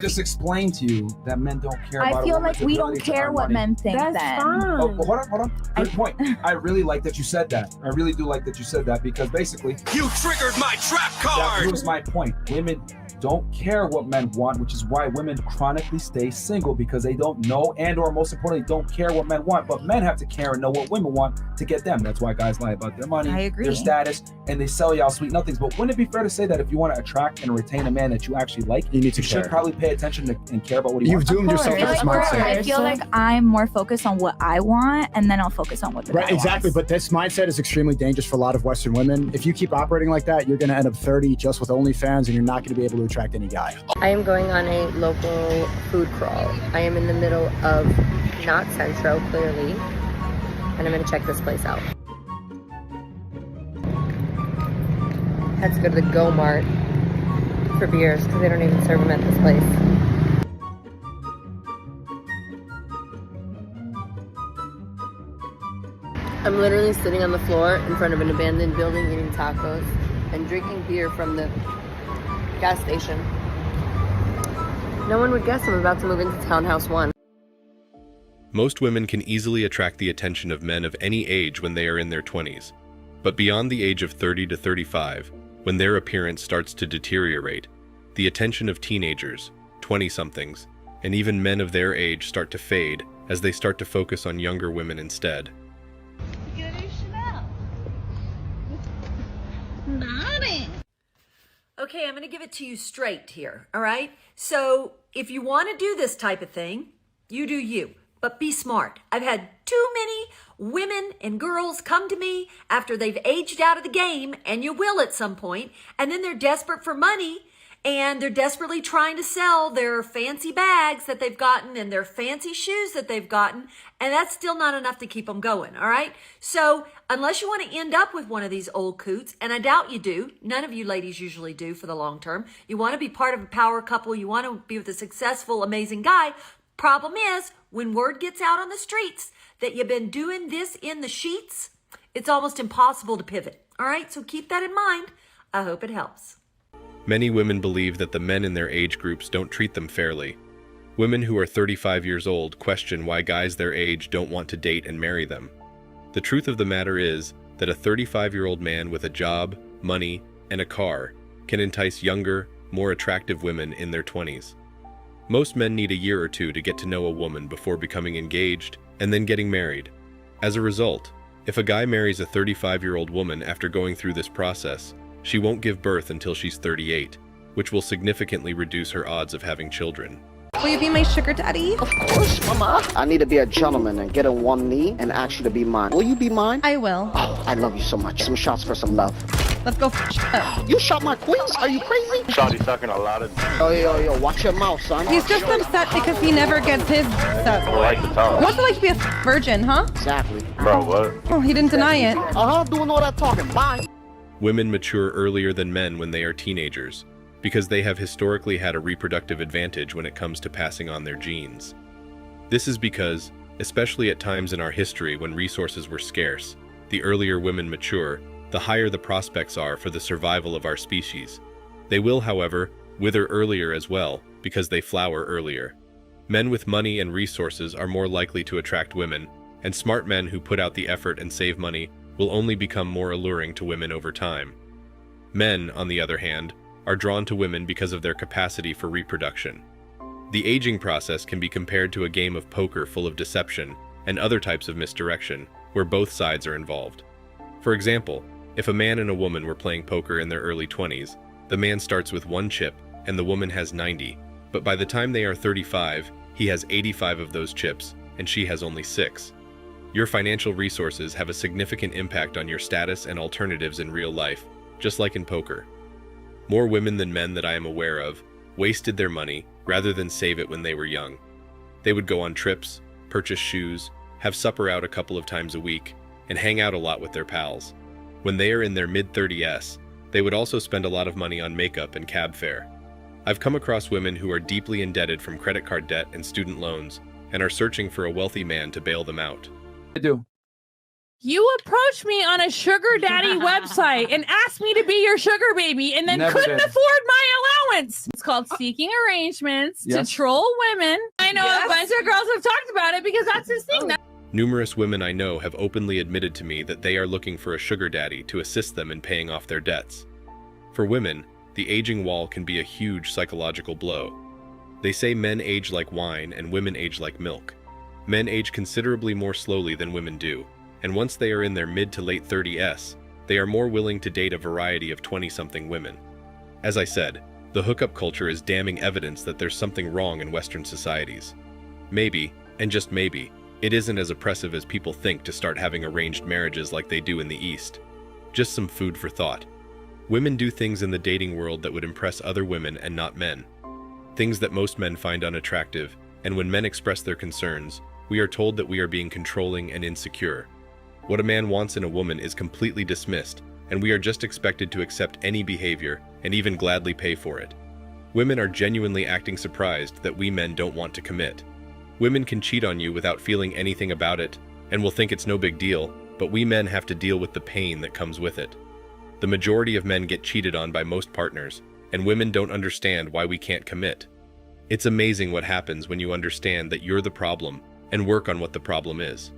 just explained to you that men don't care about I feel like we don't care what men think. That's then. fine. Oh, hold on. Good point. I really like that you said that. I really do like that you said that because basically, you triggered my trap card. that was my point. Women don't care what men want, which is why women chronically stay single because they don't know and or most importantly don't care what men want. But men have to care and know what women want to get them. That's why guys lie about their money, I agree. their status, and they sell y'all sweet nothings. But wouldn't it be fair to say that if you want to attract and retain a man that you actually like, you need to should care. probably pay attention to, and care about what he You've wants? doomed yourself to this mindset. I feel like I'm more focused on what I want, and then I'll focus on what the Right, guy exactly. wants. But this mindset is extremely dangerous for a lot of Western women. If you keep operating like that, you're going to end up 30 just with OnlyFans, and you're not going to be able to attract any guy. I am going on a local food crawl. I am in the middle of not Centro, clearly, and I'm going to check this place out. Had to go to the Go Mart for beers because they don't even serve them at this place. I'm literally sitting on the floor in front of an abandoned building eating tacos and drinking beer from the gas station. No one would guess I'm about to move into Townhouse 1. Most women can easily attract the attention of men of any age when they are in their 20s. But beyond the age of 30 to 35, when their appearance starts to deteriorate, the attention of teenagers, 20-somethings, and even men of their age start to fade as they start to focus on younger women instead. Okay, I'm going to give it to you straight here, all right? So if you want to do this type of thing, you do you, but be smart. I've had too many women and girls come to me after they've aged out of the game, and you will at some point, and then they're desperate for money, and they're desperately trying to sell their fancy bags that they've gotten and their fancy shoes that they've gotten, and that's still not enough to keep them going, all right? So unless you want to end up with one of these old coots, and I doubt you do, none of you ladies usually do for the long term, you want to be part of a power couple, you want to be with a successful, amazing guy. Problem is, when word gets out on the streets that you've been doing this in the sheets, it's almost impossible to pivot, all right? So keep that in mind. I hope it helps. Many women believe that the men in their age groups don't treat them fairly. Women who are 35 years old question why guys their age don't want to date and marry them. The truth of the matter is that a 35-year-old man with a job, money, and a car can entice younger, more attractive women in their 20s. Most men need a year or two to get to know a woman before becoming engaged and then getting married. As a result, if a guy marries a 35-year-old woman after going through this process, she won't give birth until she's 38, which will significantly reduce her odds of having children. Will you be my sugar daddy? Of course, mama. I need to be a gentleman and get on one knee and ask you to be mine. Will you be mine? I will. Oh, I love you so much. Some shots for some love. Let's go. You shot my queens? Are you crazy? Shawty sucking a lot of Yo, watch your mouth, son. He's just upset because he never gets his stuff. like the tongue. What's it like to be a virgin, huh? Exactly. Bro, what? Oh, he didn't deny it. Doing all that talking. Bye. Women mature earlier than men when they are teenagers, because they have historically had a reproductive advantage when it comes to passing on their genes. This is because, especially at times in our history when resources were scarce, the earlier women mature, the higher the prospects are for the survival of our species. They will, however, wither earlier as well, because they flower earlier. Men with money and resources are more likely to attract women, and smart men who put out the effort and save money will only become more alluring to women over time. Men, on the other hand, are drawn to women because of their capacity for reproduction. The aging process can be compared to a game of poker full of deception and other types of misdirection, where both sides are involved. For example, if a man and a woman were playing poker in their early 20s, the man starts with 1 chip and the woman has 90, but by the time they are 35, he has 85 of those chips and she has only 6. Your financial resources have a significant impact on your status and alternatives in real life, just like in poker. More women than men that I am aware of wasted their money rather than save it when they were young. They would go on trips, purchase shoes, have supper out a couple of times a week, and hang out a lot with their pals. When they are in their mid-30s, they would also spend a lot of money on makeup and cab fare. I've come across women who are deeply indebted from credit card debt and student loans and are searching for a wealthy man to bail them out. I do. You approached me on a sugar daddy website and asked me to be your sugar baby and then Never couldn't did. afford my allowance. It's called seeking arrangements Yes. to troll women. I know Yes. a bunch of girls have talked about it because that's his thing. Numerous women I know have openly admitted to me that they are looking for a sugar daddy to assist them in paying off their debts. For women, the aging wall can be a huge psychological blow. They say men age like wine and women age like milk. Men age considerably more slowly than women do, and once they are in their mid to late 30s, they are more willing to date a variety of 20-something women. As I said, the hookup culture is damning evidence that there's something wrong in Western societies. Maybe, and just maybe, it isn't as oppressive as people think to start having arranged marriages like they do in the East. Just some food for thought. Women do things in the dating world that would impress other women and not men. Things that most men find unattractive, and when men express their concerns, we are told that we are being controlling and insecure. What a man wants in a woman is completely dismissed, and we are just expected to accept any behavior and even gladly pay for it. Women are genuinely acting surprised that we men don't want to commit. Women can cheat on you without feeling anything about it, and will think it's no big deal, but we men have to deal with the pain that comes with it. The majority of men get cheated on by most partners, and women don't understand why we can't commit. It's amazing what happens when you understand that you're the problem and work on what the problem is.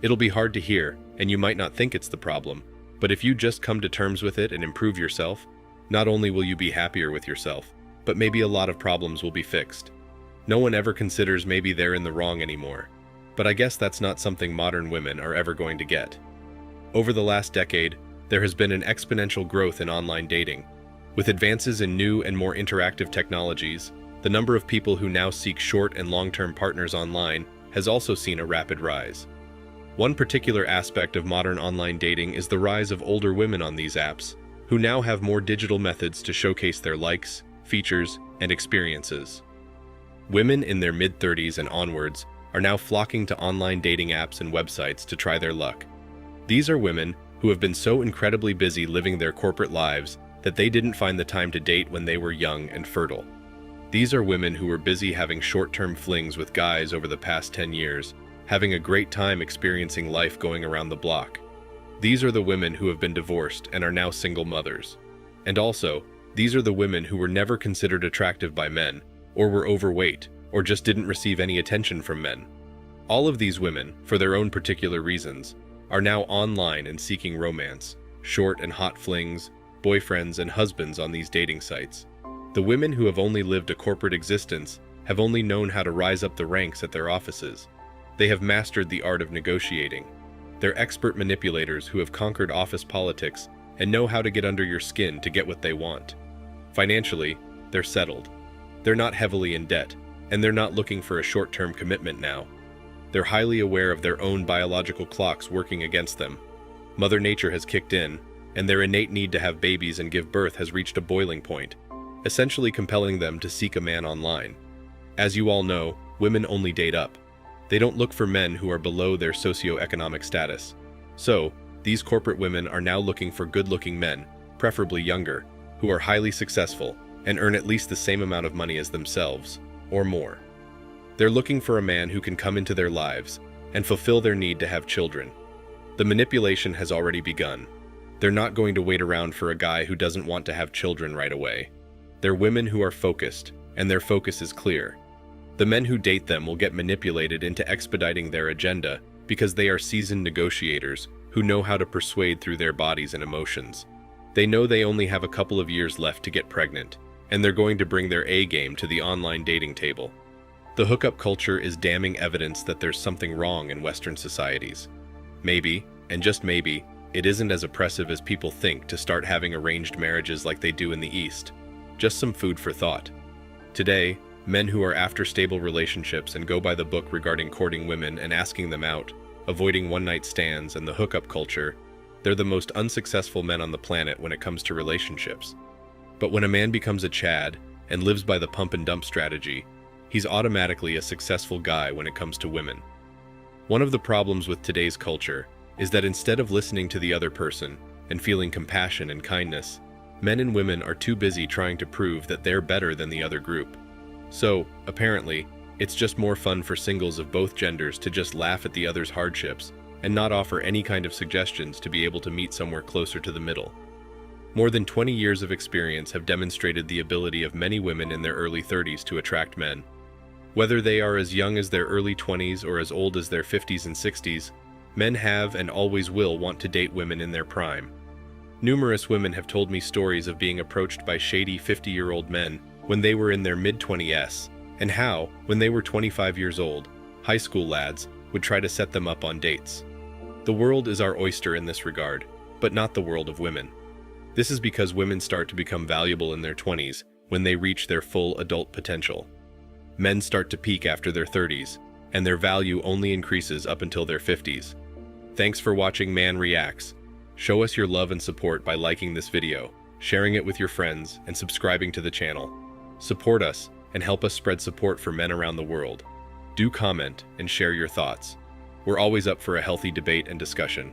It'll be hard to hear, and you might not think it's the problem, but if you just come to terms with it and improve yourself, not only will you be happier with yourself, but maybe a lot of problems will be fixed. No one ever considers maybe they're in the wrong anymore, but I guess that's not something modern women are ever going to get. Over the last decade, there has been an exponential growth in online dating. With advances in new and more interactive technologies, the number of people who now seek short and long-term partners online has also seen a rapid rise. One particular aspect of modern online dating is the rise of older women on these apps, who now have more digital methods to showcase their likes, features, and experiences. Women in their mid-30s and onwards are now flocking to online dating apps and websites to try their luck. These are women who have been so incredibly busy living their corporate lives that they didn't find the time to date when they were young and fertile. These are women who were busy having short-term flings with guys over the past 10 years, having a great time experiencing life going around the block. These are the women who have been divorced and are now single mothers. And also, these are the women who were never considered attractive by men, or were overweight, or just didn't receive any attention from men. All of these women, for their own particular reasons, are now online and seeking romance, short and hot flings, boyfriends and husbands on these dating sites. The women who have only lived a corporate existence have only known how to rise up the ranks at their offices. They have mastered the art of negotiating. They're expert manipulators who have conquered office politics and know how to get under your skin to get what they want. Financially, they're settled. They're not heavily in debt, and they're not looking for a short-term commitment now. They're highly aware of their own biological clocks working against them. Mother Nature has kicked in, and their innate need to have babies and give birth has reached a boiling point, essentially compelling them to seek a man online. As you all know, women only date up. They don't look for men who are below their socioeconomic status. So, these corporate women are now looking for good-looking men, preferably younger, who are highly successful and earn at least the same amount of money as themselves, or more. They're looking for a man who can come into their lives and fulfill their need to have children. The manipulation has already begun. They're not going to wait around for a guy who doesn't want to have children right away. They're women who are focused, and their focus is clear. The men who date them will get manipulated into expediting their agenda because they are seasoned negotiators who know how to persuade through their bodies and emotions. They know they only have a couple of years left to get pregnant, and they're going to bring their A game to the online dating table. The hookup culture is damning evidence that there's something wrong in Western societies. Maybe, and just maybe, it isn't as oppressive as people think to start having arranged marriages like they do in the East. Just some food for thought. Today, men who are after stable relationships and go by the book regarding courting women and asking them out, avoiding one-night stands and the hookup culture, they're the most unsuccessful men on the planet when it comes to relationships. But when a man becomes a Chad and lives by the pump and dump strategy, he's automatically a successful guy when it comes to women. One of the problems with today's culture is that instead of listening to the other person and feeling compassion and kindness, men and women are too busy trying to prove that they're better than the other group. So, apparently, it's just more fun for singles of both genders to just laugh at the other's hardships and not offer any kind of suggestions to be able to meet somewhere closer to the middle. More than 20 years of experience have demonstrated the ability of many women in their early 30s to attract men. Whether they are as young as their early 20s or as old as their 50s and 60s, men have and always will want to date women in their prime. Numerous women have told me stories of being approached by shady 50-year-old men when they were in their mid-20s, and how, when they were 25 years old, high school lads would try to set them up on dates. The world is our oyster in this regard, but not the world of women. This is because women start to become valuable in their 20s when they reach their full adult potential. Men start to peak after their 30s, and their value only increases up until their 50s. Thanks for watching Man Reacts. Show us your love and support by liking this video, sharing it with your friends, and subscribing to the channel. Support us and help us spread support for men around the world. Do comment and share your thoughts. We're always up for a healthy debate and discussion.